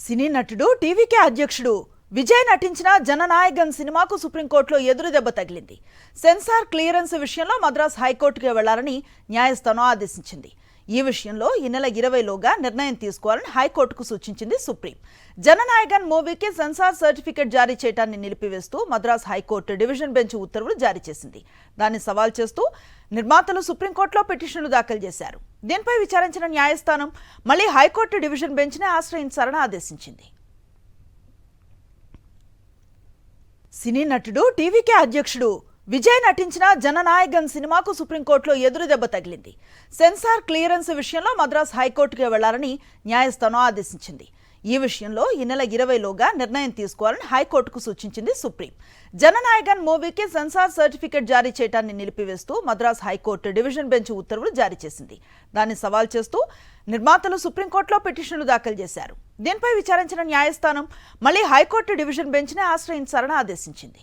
సినీ నటుడు టీవీకే అధ్యక్షుడు విజయ్ నటించిన జననాయగన్ సినిమాకు సుప్రీంకోర్టులో ఎదురు దెబ్బ తగిలింది. సెన్సార్ క్లియరెన్స్ విషయంలో మద్రాస్ హైకోర్టుకు వెళ్లాలని న్యాయస్థానం ఆదేశించింది. ఈ విషయంలో ఈ నెల 20లోగా నిర్ణయం తీసుకోవాలని హైకోర్టుకు సూచించింది సుప్రీం. జననాయగన్ మూవీకి సెన్సార్ సర్టిఫికెట్ జారీ చేయడాన్ని నిలిపివేస్తూ మద్రాస్ హైకోర్టు డివిజన్ బెంచ్ ఉత్తర్వులు జారీ చేసింది. దాన్ని సవాల్ చేస్తూ నిర్మాతలు సుప్రీంకోర్టులో పిటిషన్లు దాఖలు చేశారు. దీనిపై విచారించిన న్యాయస్థానం మళ్లీ హైకోర్టు డివిజన్ బెంచ్ని ఆశ్రయించాలని ఆదేశించింది. సినీ నటుడు టీవీకే అధ్యక్షుడు విజయ్ నటించిన జననాయగన్ సినిమాకు సుప్రీంకోర్టులో ఎదురు దెబ్బ తగిలింది. సెన్సార్ క్లియరెన్స్ విషయంలో మద్రాస్ హైకోర్టుకు వెళ్లాలని న్యాయస్థానం ఆదేశించింది. ఈ విషయంలో ఈ నెల 20లోగా నిర్ణయం తీసుకోవాలని హైకోర్టుకు సూచించింది సుప్రీం. జననాయగన్ మూవీకి సెన్సార్ సర్టిఫికెట్ జారీ చేయడాన్ని నిలిపివేస్తూ మద్రాస్ హైకోర్టు డివిజన్ బెంచ్ ఉత్తర్వులు జారీ చేసింది. దాన్ని సవాల్ చేస్తూ నిర్మాతలు సుప్రీంకోర్టులో పిటిషన్లు దాఖలు చేశారు. దీనిపై విచారించిన న్యాయస్థానం మళ్లీ హైకోర్టు డివిజన్ బెంచ్ని ఆశ్రయించాలని ఆదేశించింది.